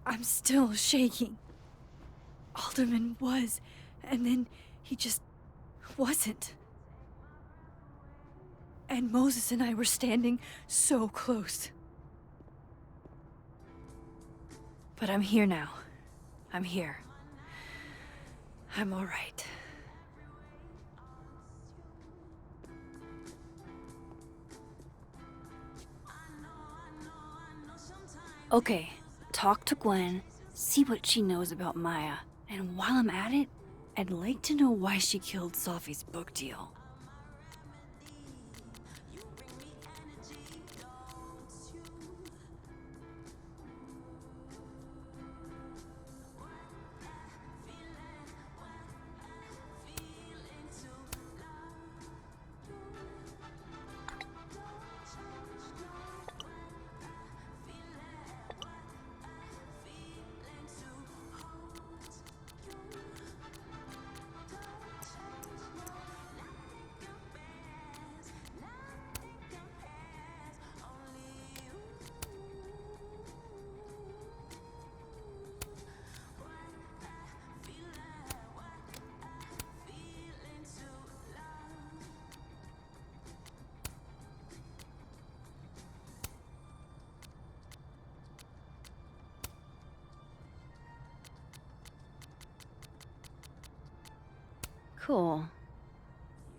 I'm still shaking. Alderman was, and then he just wasn't. And Moses and I were standing so close. But I'm here now. I'm here. I'm all right. Okay, talk to Gwen, see what she knows about Maya, and while I'm at it, I'd like to know why she killed Sophie's book deal. Cool.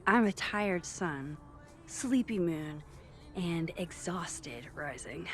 I'm a tired sun, sleepy moon, and exhausted rising.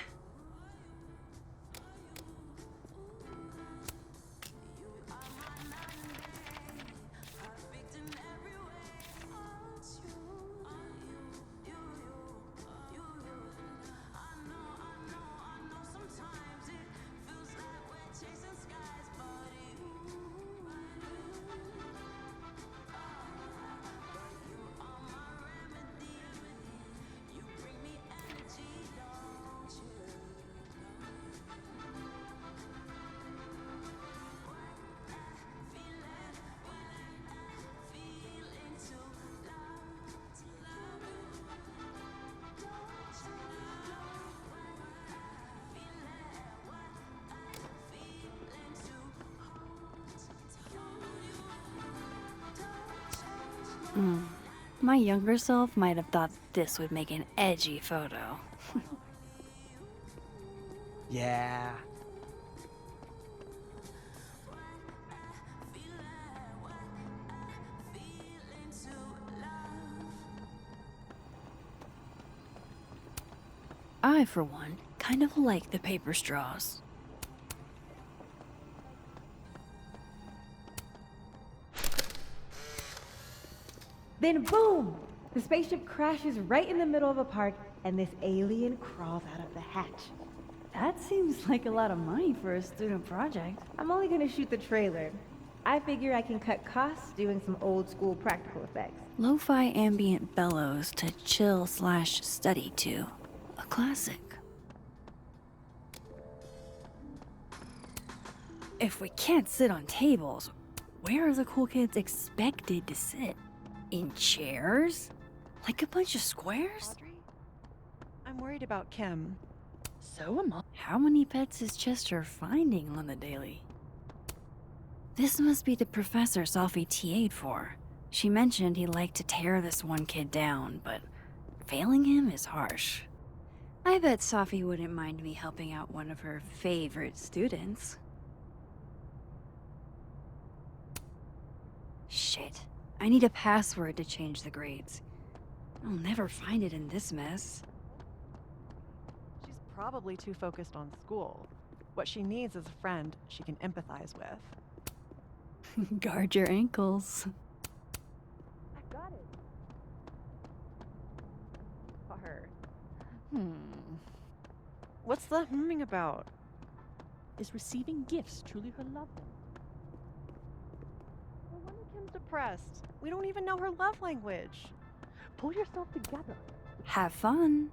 My younger self might have thought this would make an edgy photo. Yeah. I, for one, kind of like the paper straws. Then boom! The spaceship crashes right in the middle of a park, and this alien crawls out of the hatch. That seems like a lot of money for a student project. I'm only gonna shoot the trailer. I figure I can cut costs doing some old school practical effects. Lo-fi ambient bellows to chill/study to. A classic. If we can't sit on tables, where are the cool kids expected to sit? In chairs? Like a bunch of squares? Audrey? I'm worried about Kim. So am I. How many pets is Chester finding on the daily? This must be the professor Sophie TA'd for. She mentioned he liked to tear this one kid down, but failing him is harsh. I bet Sophie wouldn't mind me helping out one of her favorite students. Shit. I need a password to change the grades. I'll never find it in this mess. She's probably too focused on school. What she needs is a friend she can empathize with. Guard your ankles. I got it. Her. What's the humming about? Is receiving gifts truly her love language? No wonder Kim's depressed. We don't even know her love language. Pull yourself together. Have fun.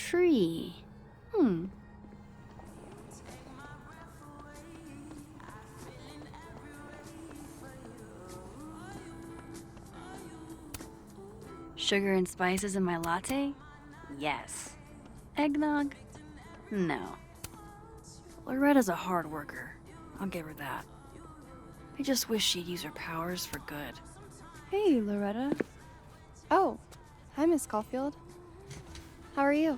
tree. Hmm. Sugar and spices in my latte? Yes. Eggnog? No. Loretta's a hard worker. I'll give her that. I just wish she'd use her powers for good. Hey, Loretta. Oh, hi, Miss Caulfield. How are you?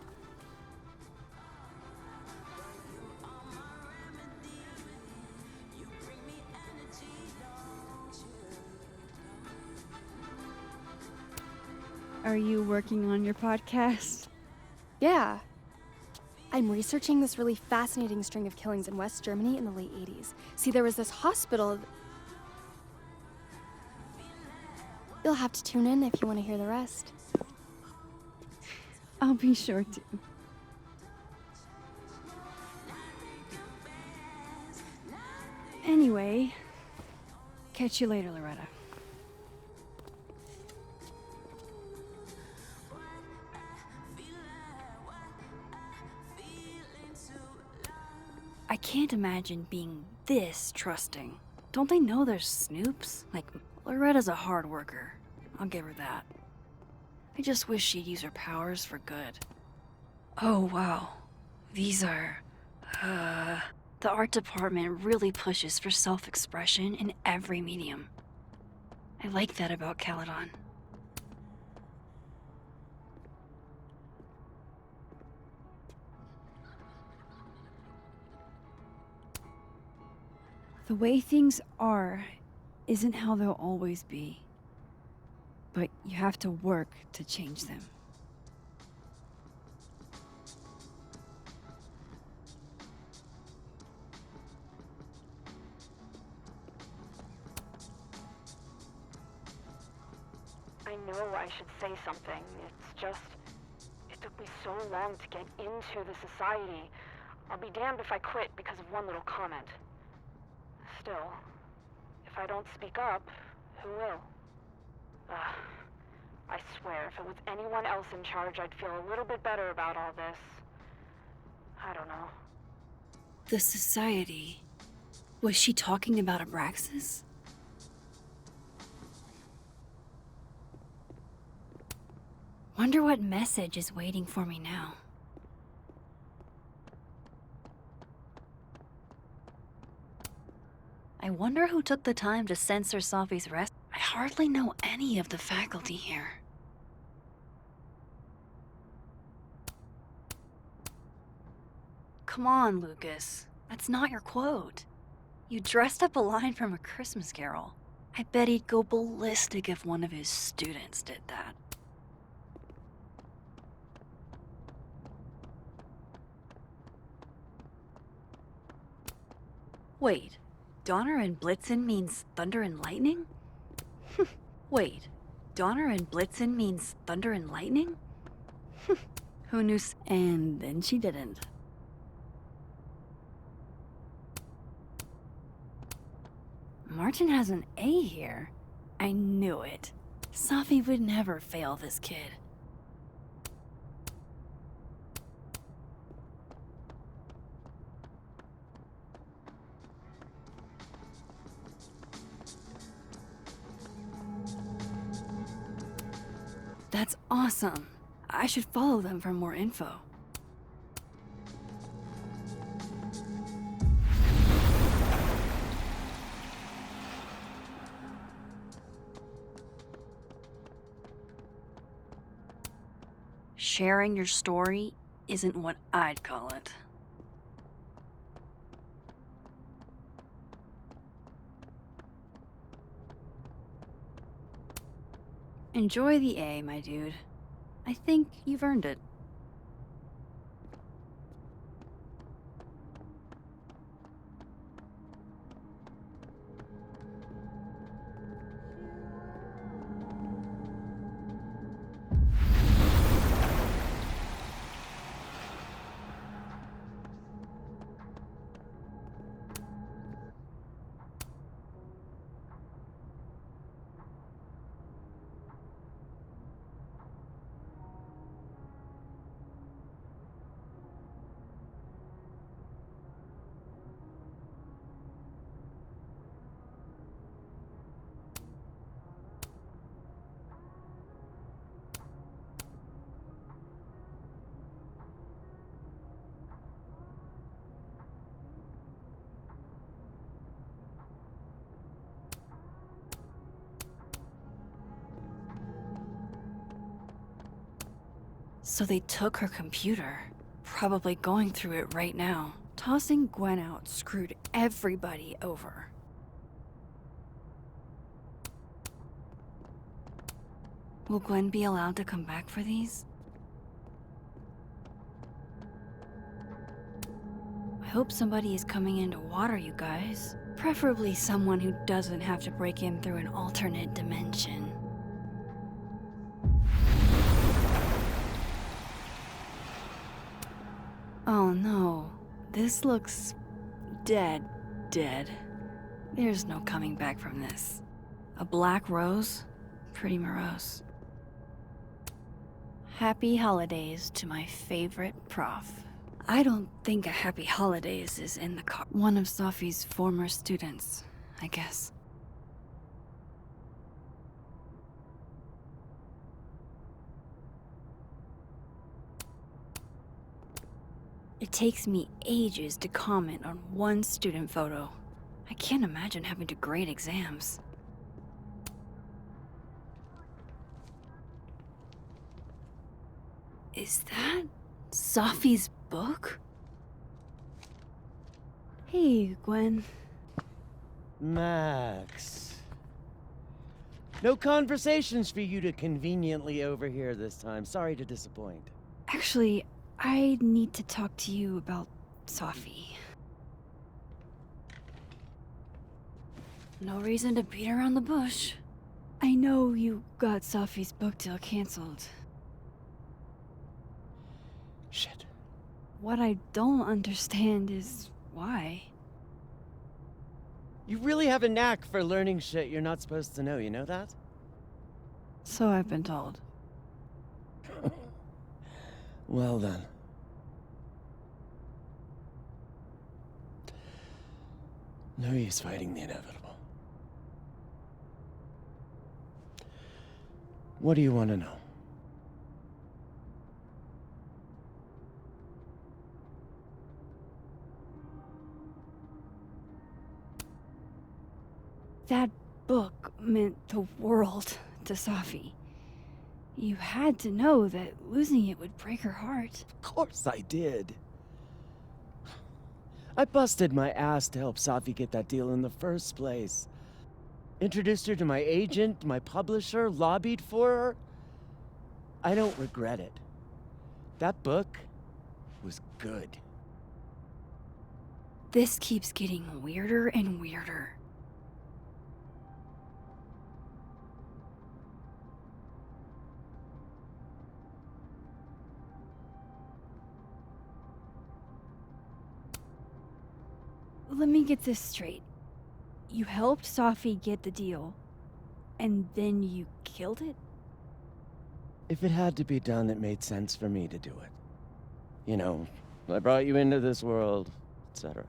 Are you working on your podcast? Yeah. I'm researching this really fascinating string of killings in West Germany in the late 80s. See, there was this hospital. You'll have to tune in if you want to hear the rest. I'll be sure to. Anyway, catch you later, Loretta. I can't imagine being this trusting. Don't they know there's snoops? Like, Loretta's a hard worker. I'll give her that. I just wish she'd use her powers for good. Oh, wow. These are... The art department really pushes for self-expression in every medium. I like that about Caledon. The way things are isn't how they'll always be. But you have to work to change them. I know I should say something. It's just... It took me so long to get into the society. I'll be damned if I quit because of one little comment. Still, if I don't speak up, who will? I swear, if it was anyone else in charge, I'd feel a little bit better about all this. I don't know. The society. Was she talking about Abraxas? Wonder what message is waiting for me now. I wonder who took the time to censor Sophie's rest. I hardly know any of the faculty here. Come on, Lucas. That's not your quote. You dressed up a line from A Christmas Carol. I bet he'd go ballistic if one of his students did that. Wait, Donner and Blitzen means thunder and lightning? Wait, Donner and Blitzen means thunder and lightning? Who knew? And then she didn't. Martin has an A here. I knew it. Sophie would never fail this kid. That's awesome. I should follow them for more info. Sharing your story isn't what I'd call it. Enjoy the A, my dude. I think you've earned it. So they took her computer, probably going through it right now. Tossing Gwen out screwed everybody over. Will Gwen be allowed to come back for these? I hope somebody is coming in to water you guys. Preferably someone who doesn't have to break in through an alternate dimension. Oh no, this looks dead. There's no coming back from this. A black rose? Pretty morose. Happy holidays to my favorite prof. I don't think a happy holidays is in the car. One of Sophie's former students, I guess. It takes me ages to comment on one student photo. I can't imagine having to grade exams. Is that Sophie's book? Hey, Gwen. Max. No conversations for you to conveniently overhear this time. Sorry to disappoint. Actually, I need to talk to you about Sophie. No reason to beat around the bush. I know you got Sophie's book deal canceled. Shit. What I don't understand is why. You really have a knack for learning shit you're not supposed to know, you know that? So I've been told. Well then. No use fighting the inevitable. What do you want to know? That book meant the world to Sophie. You had to know that losing it would break her heart. Of course I did. I busted my ass to help Safi get that deal in the first place. Introduced her to my agent, my publisher, lobbied for her. I don't regret it. That book was good. This keeps getting weirder and weirder. Let me get this straight. You helped Sophie get the deal, and then you killed it? If it had to be done, it made sense for me to do it. You know, I brought you into this world, etc.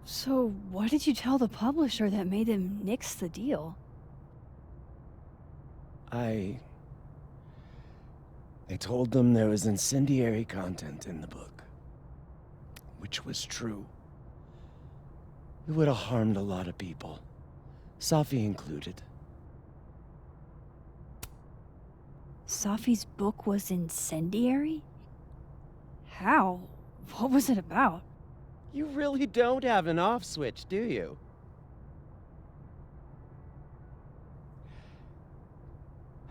So what did you tell the publisher that made them nix the deal? I told them there was incendiary content in the book. Which was true. It would have harmed a lot of people. Safi included. Sophie's book was incendiary? How? What was it about? You really don't have an off switch, do you?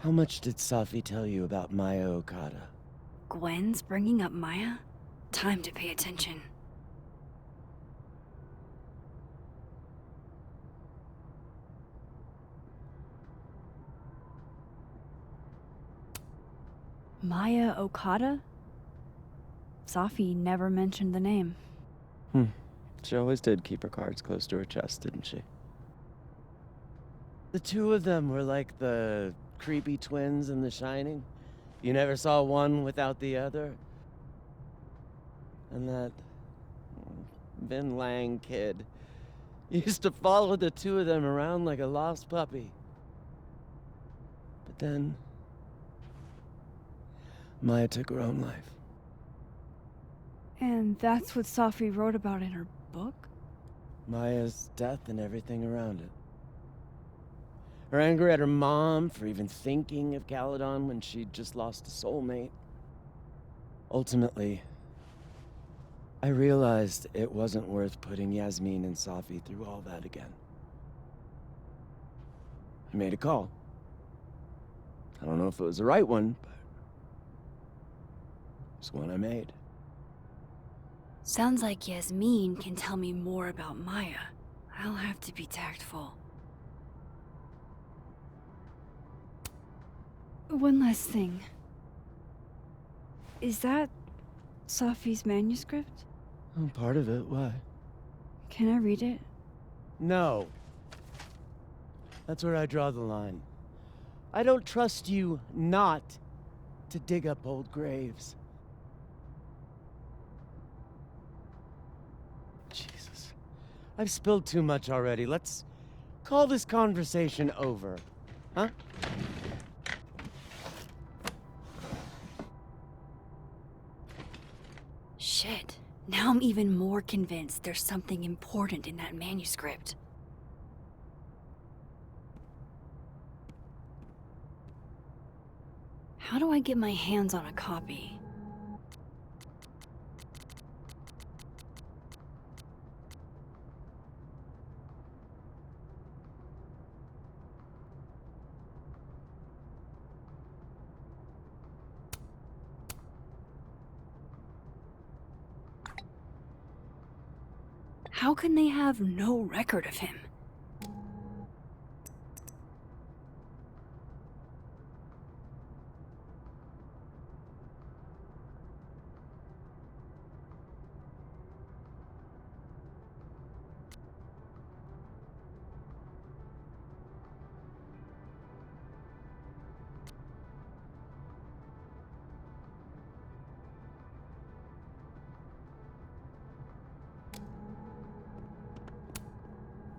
How much did Safi tell you about Maya Okada? Gwen's bringing up Maya? Time to pay attention. Maya Okada? Safi never mentioned the name. She always did keep her cards close to her chest, didn't she? The two of them were like the creepy twins in The Shining. You never saw one without the other. And that Vin Lang kid used to follow the two of them around like a lost puppy. But then Maya took her own life. And that's what Safi wrote about in her book? Maya's death and everything around it. Her anger at her mom for even thinking of Caledon when she'd just lost a soulmate. Ultimately, I realized it wasn't worth putting Yasmin and Safi through all that again. I made a call. I don't know if it was the right one, but it's one I made. Sounds like Yasmin can tell me more about Maya. I'll have to be tactful. One last thing. Is that Safi's manuscript? Oh, part of it, why? Can I read it? No. That's where I draw the line. I don't trust you not to dig up old graves. Jesus. I've spilled too much already. Let's call this conversation over. Huh? Shit. Now I'm even more convinced there's something important in that manuscript. How do I get my hands on a copy? How can they have no record of him?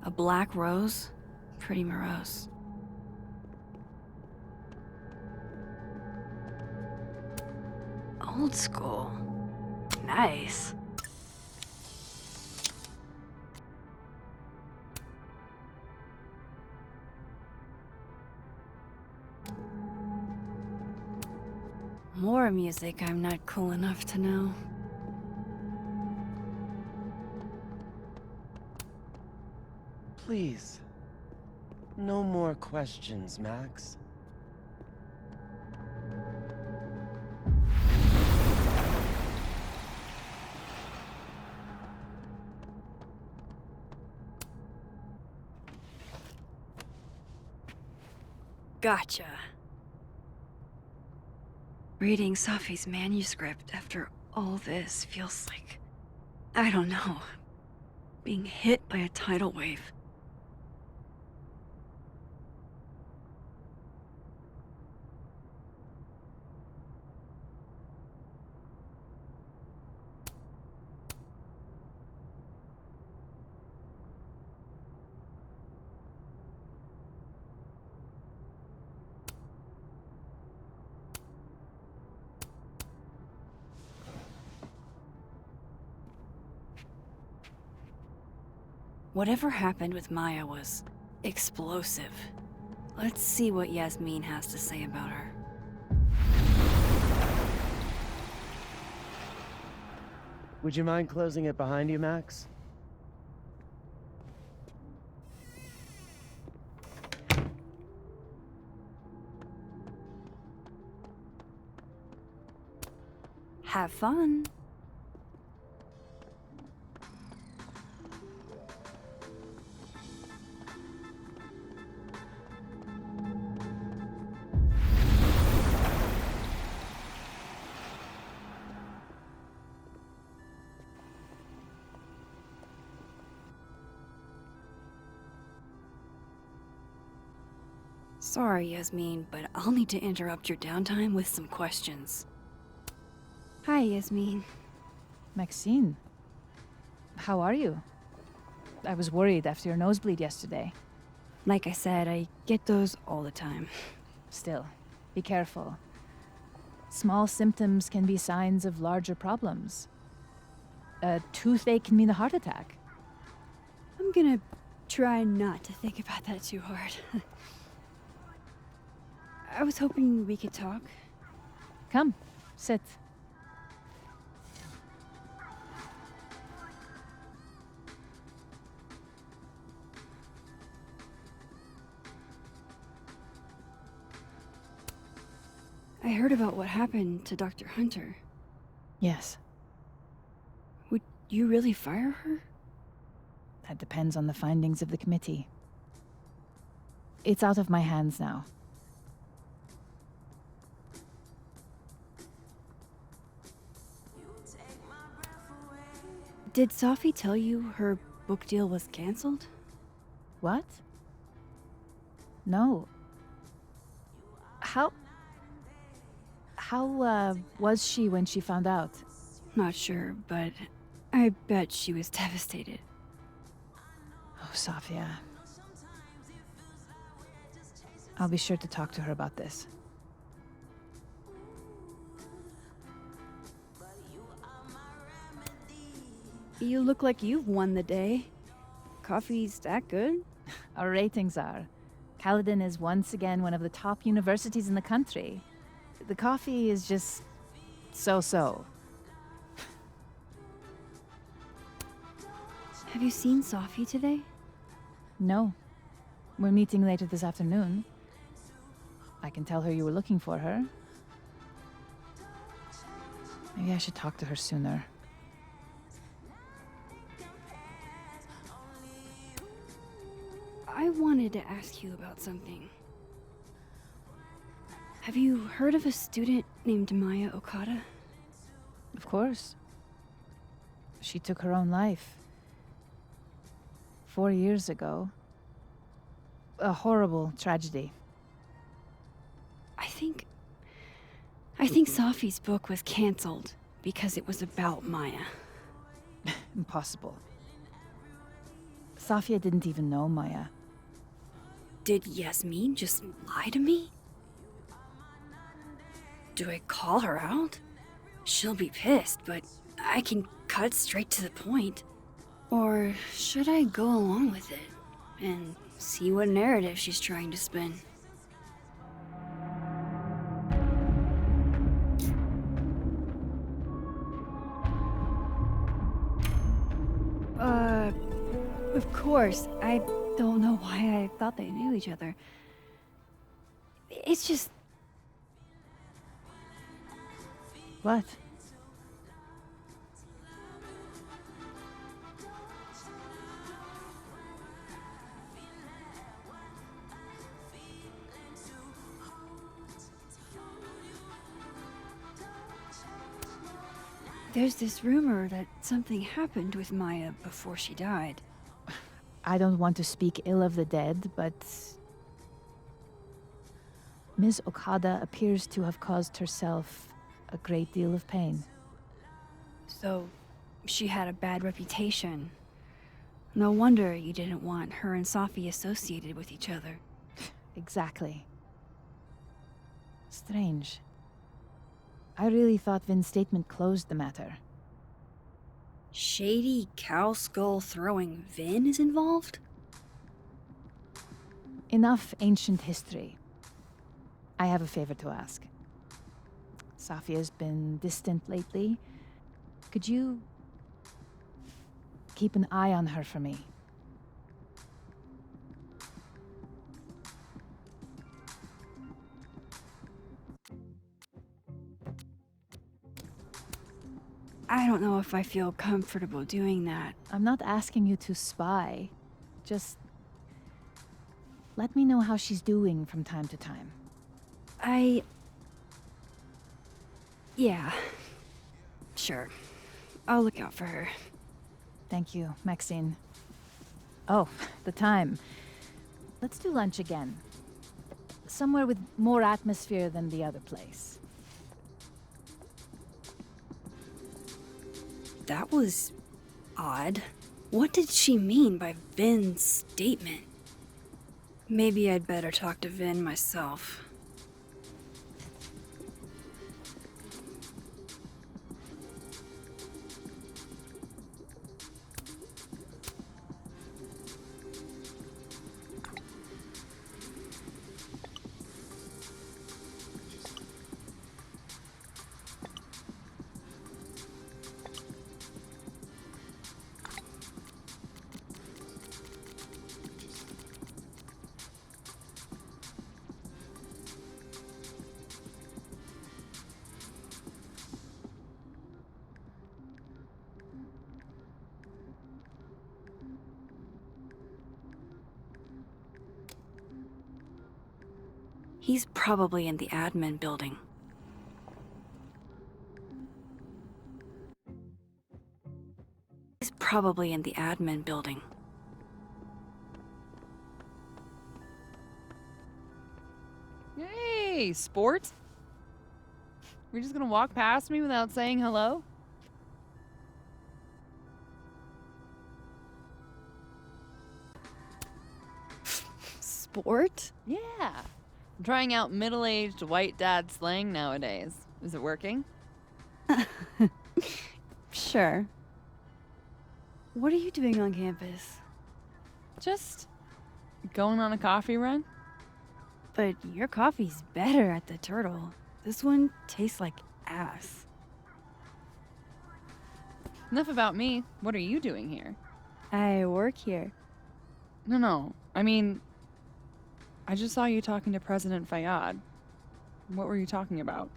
A black rose? Pretty morose. Old school. Nice. More music I'm not cool enough to know. Please. No more questions, Max. Gotcha. Reading Safi's manuscript after all this feels like, I don't know, being hit by a tidal wave. Whatever happened with Maya was explosive. Let's see what Yasmin has to say about her. Would you mind closing it behind you, Max? Have fun. Sorry, Yasmin, but I'll need to interrupt your downtime with some questions. Hi, Yasmin. Maxine, how are you? I was worried after your nosebleed yesterday. Like I said, I get those all the time. Still, be careful. Small symptoms can be signs of larger problems. A toothache can mean a heart attack. I'm gonna try not to think about that too hard. I was hoping we could talk. Come, sit. I heard about what happened to Dr. Hunter. Yes, Would you really fire her? that depends on the findings of the committee. It's out of my hands now. Did Sophie tell you her book deal was canceled? What? No. How was she when she found out? Not sure, but I bet she was devastated. Oh, Safia. I'll be sure to talk to her about this. You look like you've won the day. Coffee's that good? Our ratings are. Caledon is once again one of the top universities in the country. The coffee is just so-so. Have you seen Sophie today? No. We're meeting later this afternoon. I can tell her you were looking for her. Maybe I should talk to her sooner. I wanted to ask you about something. Have you heard of a student named Maya Okada? Of course. She took her own life. 4 years ago. A horrible tragedy. I think Sophie's book was canceled because it was about Maya. Impossible. Safia didn't even know Maya. Did Yasmin just lie to me? Do I call her out? She'll be pissed, but I can cut straight to the point. Or should I go along with it and see what narrative she's trying to spin? Of course. I don't know why I thought they knew each other. It's just... What? There's this rumor that something happened with Maya before she died. I don't want to speak ill of the dead, but Ms. Okada appears to have caused herself a great deal of pain. So, she had a bad reputation. No wonder you didn't want her and Sophie associated with each other. Exactly. Strange. I really thought Vin's statement closed the matter. Shady cow skull throwing Vin is involved? Enough ancient history. I have a favor to ask. Safia's been distant lately. Could you keep an eye on her for me? I don't know if I feel comfortable doing that. I'm not asking you to spy. Just let me know how she's doing from time to time. Yeah. Sure. I'll look out for her. Thank you, Maxine. Oh, the time. Let's do lunch again. Somewhere with more atmosphere than the other place. That was odd. What did she mean by Vin's statement? Maybe I'd better talk to Vin myself. He's probably in the admin building. He's probably in the admin building. Hey, sport. We're just gonna walk past me without saying hello? Sport? Yeah. I'm trying out middle-aged white dad slang nowadays. Is it working? Sure. What are you doing on campus? Just going on a coffee run? But your coffee's better at the Turtle. This one tastes like ass. Enough about me. What are you doing here? I work here. No. I mean, I just saw you talking to President Fayyad. What were you talking about?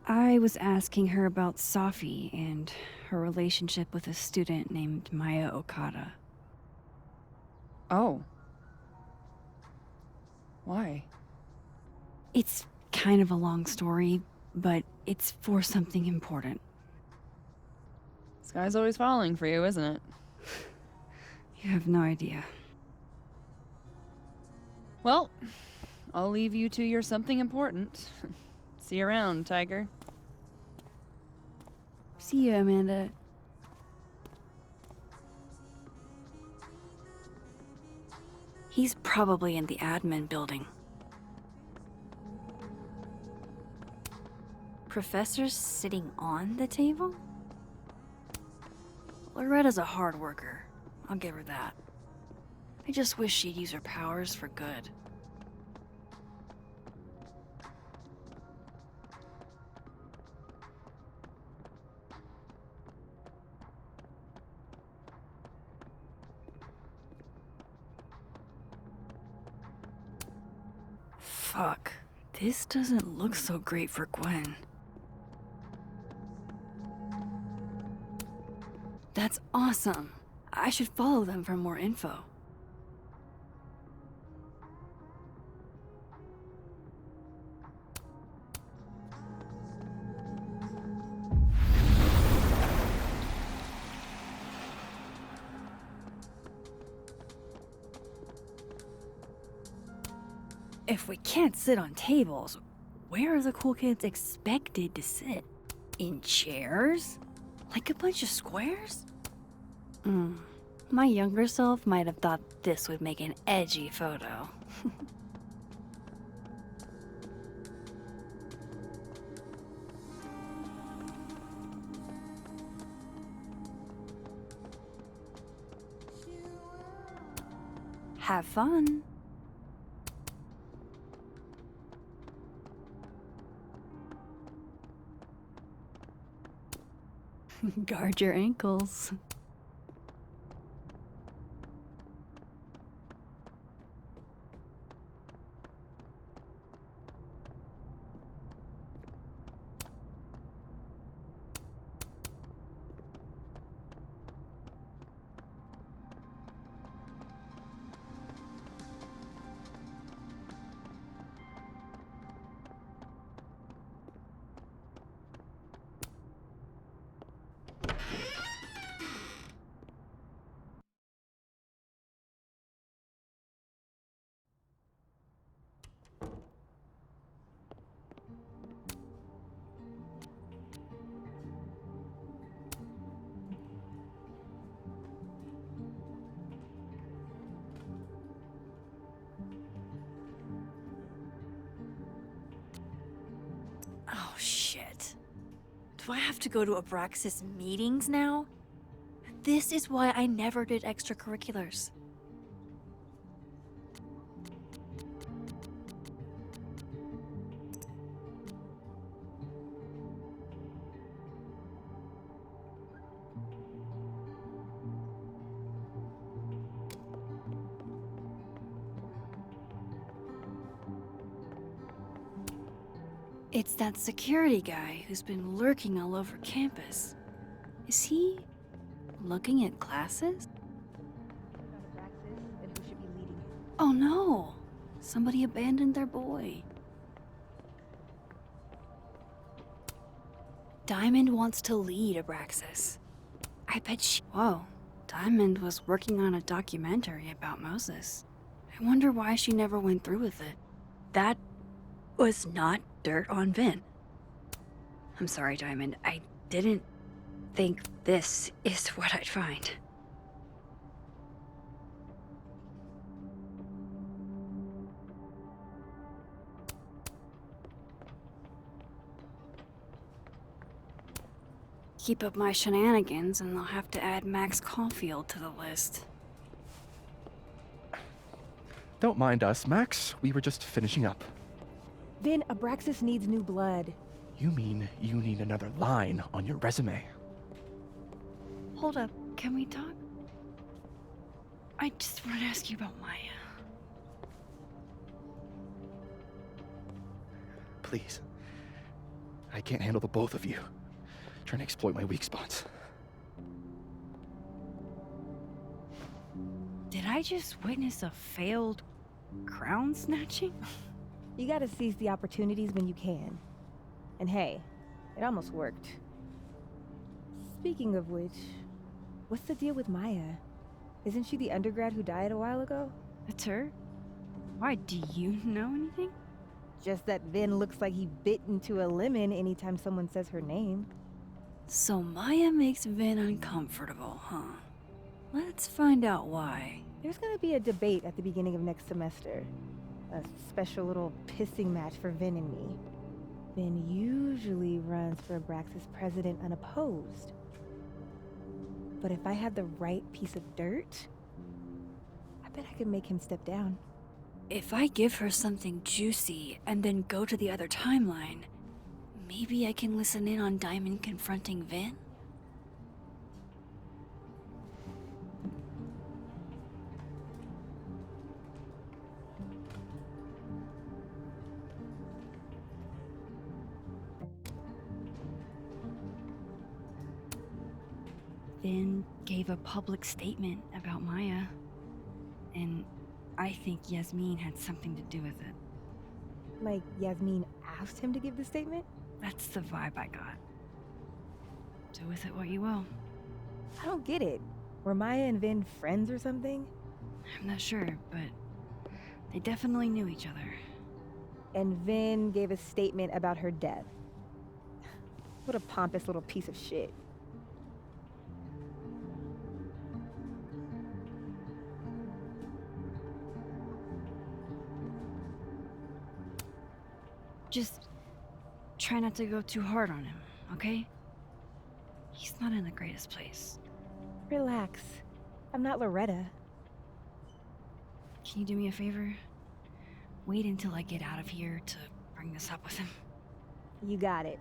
I was asking her about Safi and her relationship with a student named Maya Okada. Oh. Why? It's kind of a long story, but it's for something important. Sky's always falling for you, isn't it? You have no idea. Well, I'll leave you to your something important. See you around, Tiger. See you, Amanda. He's probably in the admin building. Professor's sitting on the table? Loretta's a hard worker. I'll give her that. I just wish she'd use her powers for good. Fuck. This doesn't look so great for Gwen. That's awesome. I should follow them for more info. If we can't sit on tables, where are the cool kids expected to sit? In chairs? Like a bunch of squares? My younger self might have thought this would make an edgy photo. Have fun. Guard your ankles. Oh, shit. Do I have to go to Abraxas meetings now? This is why I never did extracurriculars. It's that security guy who's been lurking all over campus. Is he looking at classes? About Abraxas and who should be leading it. Oh no! Somebody abandoned their boy. Diamond wants to lead Abraxas. I bet she. Whoa. Diamond was working on a documentary about Moses. I wonder why she never went through with it. That was not dirt on Vin. I'm sorry, Diamond. I didn't think this is what I'd find. Keep up my shenanigans and I'll have to add Max Caulfield to the list. Don't mind us, Max. We were just finishing up. Vin, Abraxas needs new blood. You mean you need another line on your resume? Hold up, can we talk? I just want to ask you about Maya. Please. I can't handle the both of you. Trying to exploit my weak spots. Did I just witness a failed crown snatching? You gotta seize the opportunities when you can. And hey, it almost worked. Speaking of which, what's the deal with Maya? Isn't she the undergrad who died a while ago? That's her? Why, do you know anything? Just that Vin looks like he bit into a lemon anytime someone says her name. So Maya makes Vin uncomfortable, huh? Let's find out why. There's gonna be a debate at the beginning of next semester. A special little pissing match for Vin and me. Vin usually runs for Abraxas president unopposed. But if I had the right piece of dirt, I bet I could make him step down. If I give her something juicy and then go to the other timeline, maybe I can listen in on Diamond confronting Vin? Vin gave a public statement about Maya, and I think Yasmin had something to do with it. Like Yasmin asked him to give the statement? That's the vibe I got. Do with it what you will. I don't get it. Were Maya and Vin friends or something? I'm not sure, but they definitely knew each other. And Vin gave a statement about her death. What a pompous little piece of shit. Just try not to go too hard on him, okay? He's not in the greatest place. Relax. I'm not Loretta. Can you do me a favor? Wait until I get out of here to bring this up with him. You got it.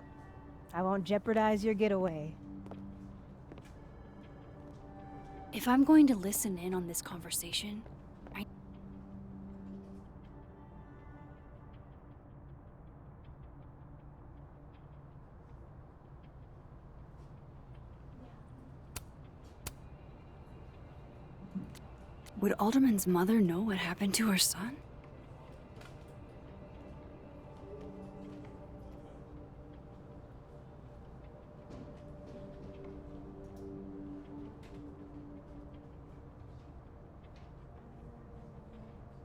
I won't jeopardize your getaway. If I'm going to listen in on this conversation, would Alderman's mother know what happened to her son?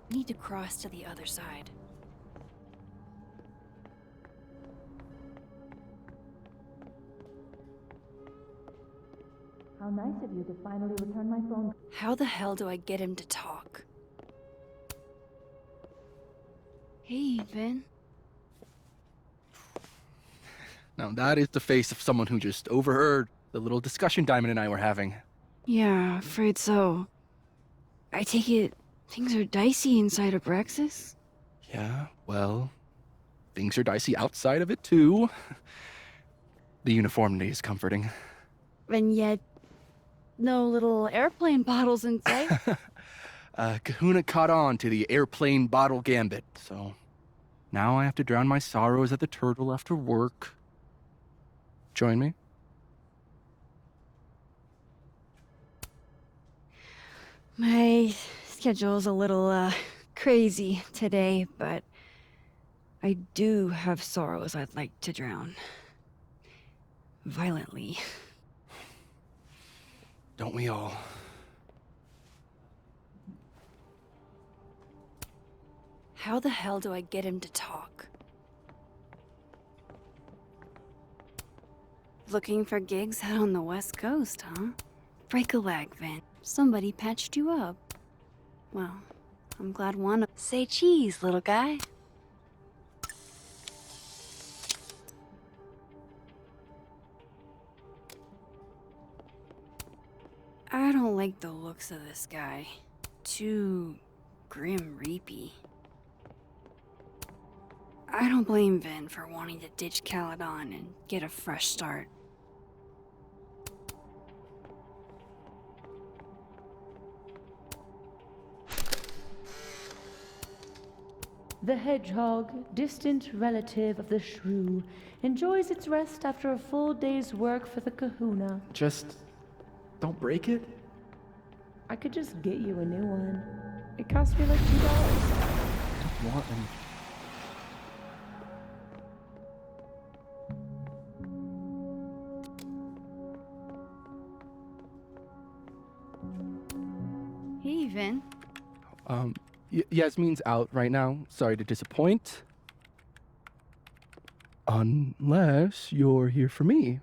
Need to cross to the other side. How nice of you to finally return my phone. How the hell do I get him to talk? Hey, Vin. Now that is the face of someone who just overheard the little discussion Diamond and I were having. Yeah, afraid so. I take it things are dicey inside of Abraxas? Yeah, well, things are dicey outside of it too. The uniformity is comforting. And yet, no little airplane bottles in sight. Kahuna caught on to the airplane bottle gambit, so now I have to drown my sorrows at the Turtle after work. Join me? My schedule's a little, crazy today, but I do have sorrows I'd like to drown. Violently. Don't we all? How the hell do I get him to talk? Looking for gigs out on the West Coast, huh? Break a leg, Vin. Somebody patched you up. Well, I'm glad one of— Say cheese, little guy. I don't like the looks of this guy. Too grim reapy. I don't blame Vin for wanting to ditch Caledon and get a fresh start. The hedgehog, distant relative of the shrew, enjoys its rest after a full day's work for the kahuna. Just don't break it. I could just get you a new one. It cost me like $2. I don't want any. Hey, Vin. Yasmin's out right now. Sorry to disappoint. Unless you're here for me.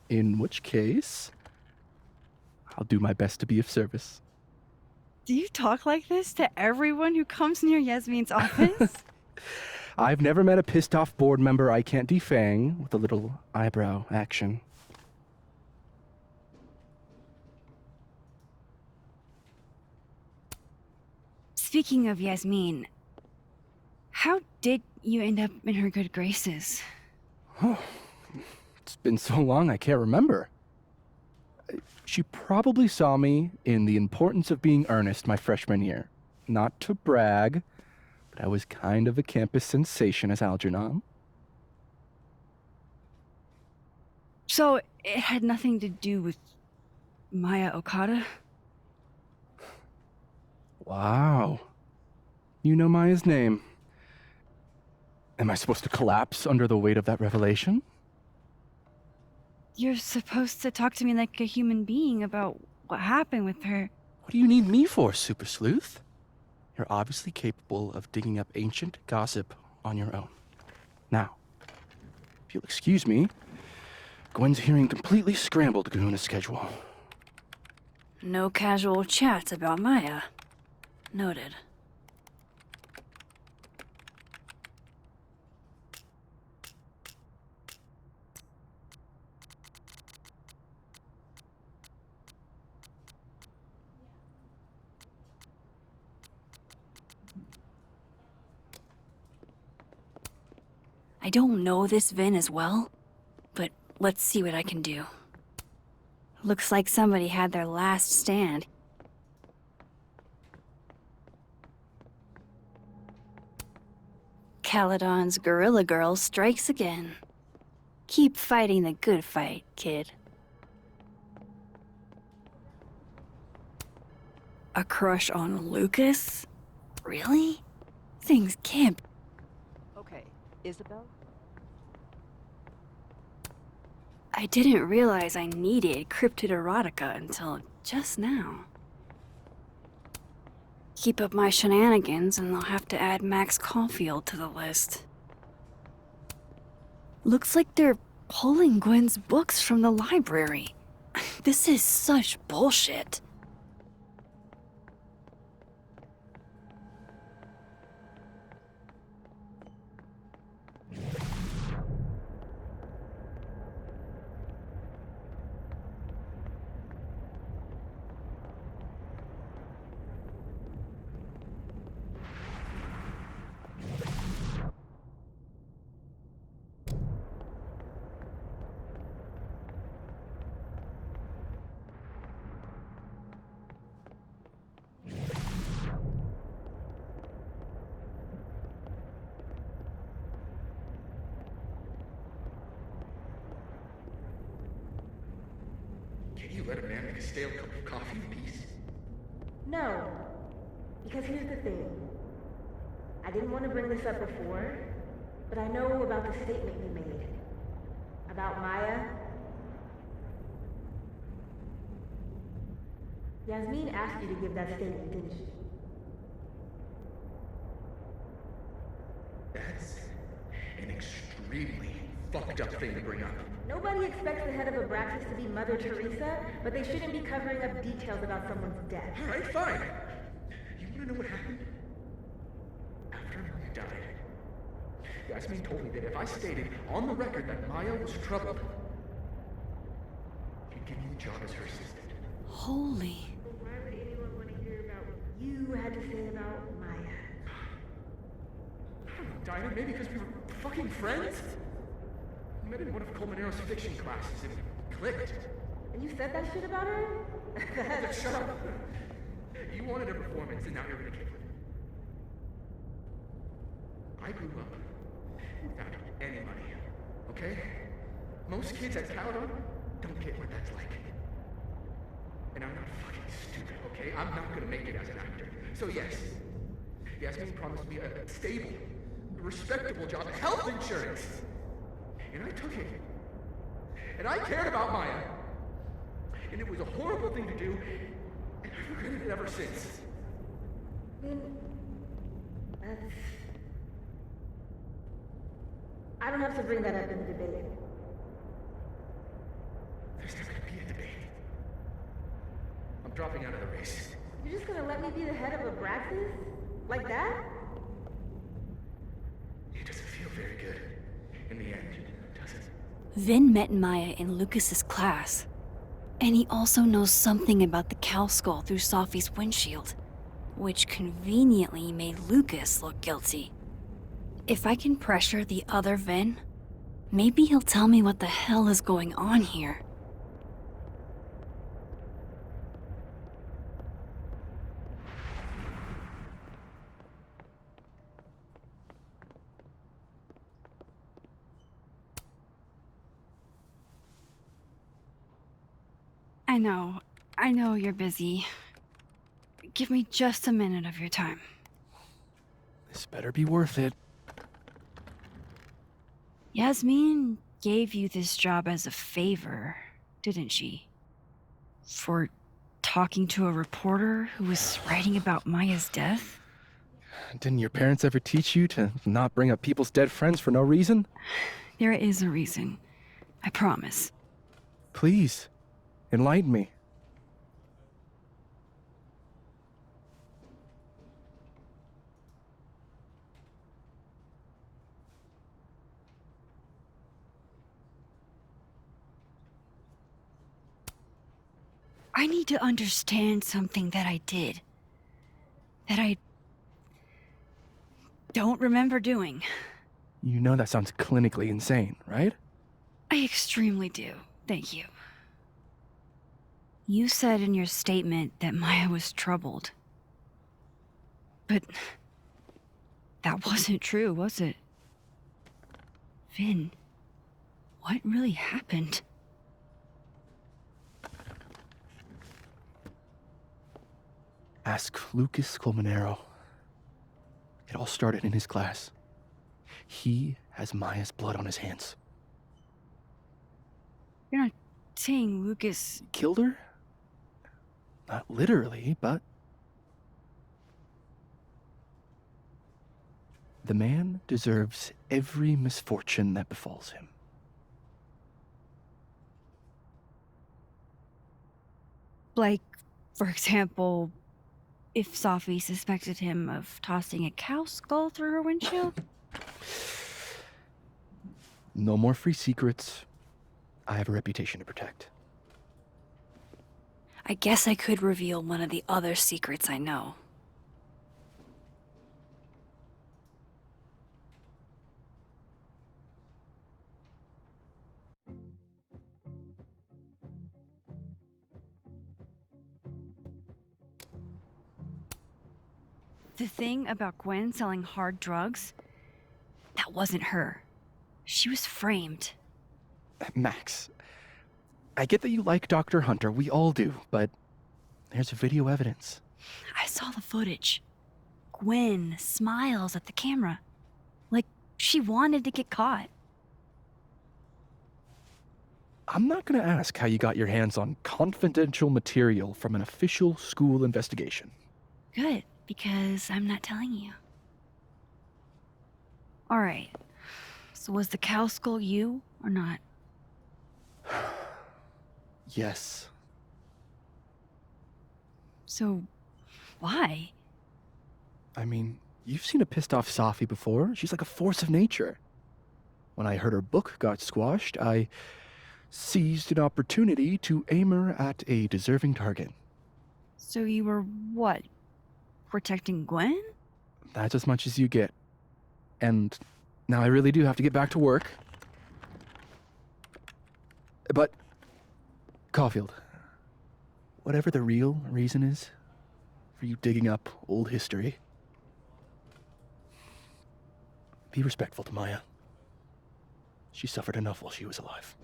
In which case, I'll do my best to be of service. Do you talk like this to everyone who comes near Yasmin's office? I've never met a pissed off board member I can't defang with a little eyebrow action. Speaking of Yasmin, how did you end up in her good graces? Oh, it's been so long I can't remember. She probably saw me in The Importance of Being Earnest my freshman year. Not to brag, but I was kind of a campus sensation as Algernon. So it had nothing to do with Maya Okada? Wow. You know Maya's name. Am I supposed to collapse under the weight of that revelation? You're supposed to talk to me like a human being about what happened with her. What do you need me for, Super Sleuth? You're obviously capable of digging up ancient gossip on your own. Now, if you'll excuse me, Gwen's hearing completely scrambled Kahuna's schedule. No casual chats about Maya. Noted. I don't know this Vin as well, but let's see what I can do. Looks like somebody had their last stand. Caledon's Gorilla Girl strikes again. Keep fighting the good fight, kid. A crush on Lucas? Really? Things can't— Okay, Isabel? I didn't realize I needed cryptid erotica until just now. Keep up my shenanigans and I'll have to add Max Caulfield to the list. Looks like they're pulling Gwen's books from the library. This is such bullshit. Can you let a man make a stale cup of coffee in peace? No. Because here's the thing. I didn't want to bring this up before, but I know about the statement you made. About Maya. Yasmin asked you to give that statement, didn't she? That's an extremely fucked up thing to bring up. Nobody expects the head of Abraxas to be Mother Teresa, but they shouldn't be covering up details about someone's death. Alright, fine. You wanna know what happened? After Maya died, Yasmin told me that if I stated on the record that Maya was troubled, she'd give me the job as her assistant. Holy. Why would anyone want to hear about what you had to say about Maya? I don't know, Dinah, maybe because we were fucking friends? We met in one of Colmenaro's fiction classes and it clicked. And you said that shit about her? Shut up. You wanted a performance and now you're gonna give it. I grew up without any money, okay? Most kids at Caledon don't get what that's like. And I'm not fucking stupid, okay? I'm not gonna make it as an actor. So yes, Yasmin promised me a stable, respectable job, health insurance. And I took it. And I cared about Maya. And it was a horrible thing to do, and I've regretted it ever since. That's... I don't have to bring that up in the debate. There's not gonna be a debate. I'm dropping out of the race. You're just gonna let me be the head of Abraxas? Like that? It doesn't feel very good. In the end, does it? Vin met Maya in Lucas's class. And he also knows something about the cow skull through Sophie's windshield, which conveniently made Lucas look guilty. If I can pressure the other Vin, maybe he'll tell me what the hell is going on here. I know you're busy. Give me just a minute of your time. This better be worth it. Yasmin gave you this job as a favor, didn't she? For talking to a reporter who was writing about Maya's death? Didn't your parents ever teach you to not bring up people's dead friends for no reason? There is a reason. I promise. Please, enlighten me. I need to understand something that I did. That I don't remember doing. You know that sounds clinically insane, right? I extremely do. Thank you. You said in your statement that Maya was troubled. But that wasn't true, was it? Vin, what really happened? Ask Lucas Colmenero. It all started in his class. He has Maya's blood on his hands. You're not saying Lucas... Killed her? Not literally, but... The man deserves every misfortune that befalls him. Like, for example, if Sophie suspected him of tossing a cow skull through her windshield? No more free secrets. I have a reputation to protect. I guess I could reveal one of the other secrets I know. The thing about Gwen selling hard drugs, that wasn't her. She was framed. Max, I get that you like Dr. Hunter, we all do, but there's video evidence. I saw the footage. Gwen smiles at the camera. Like she wanted to get caught. I'm not gonna ask how you got your hands on confidential material from an official school investigation. Good, because I'm not telling you. Alright. So was the cow skull you or not? Yes. So, why? I mean, you've seen a pissed off Safi before. She's like a force of nature. When I heard her book got squashed, I seized an opportunity to aim her at a deserving target. So you were what? Protecting Gwen? That's as much as you get. And now I really do have to get back to work. But, Caulfield, whatever the real reason is for you digging up old history, be respectful to Maya. She suffered enough while she was alive.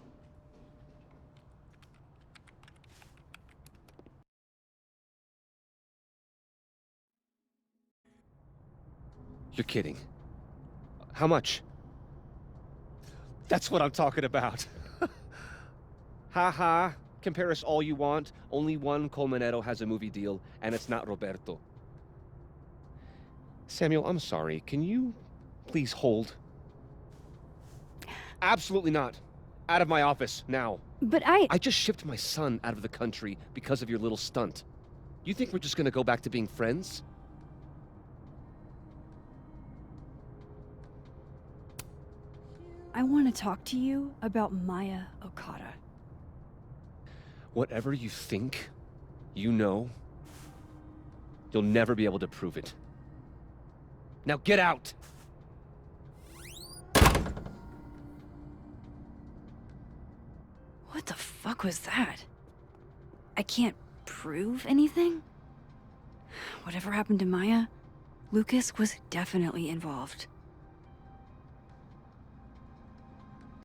You're kidding. How much? That's what I'm talking about. Ha ha. Compare us all you want. Only one Colmenero has a movie deal, and it's not Roberto. Samuel, I'm sorry. Can you please hold? Absolutely not. Out of my office, now. But I just shipped my son out of the country because of your little stunt. You think we're just gonna go back to being friends? I want to talk to you about Maya Okada. Whatever you think, you know, you'll never be able to prove it. Now get out! What the fuck was that? I can't prove anything? Whatever happened to Maya, Lucas was definitely involved.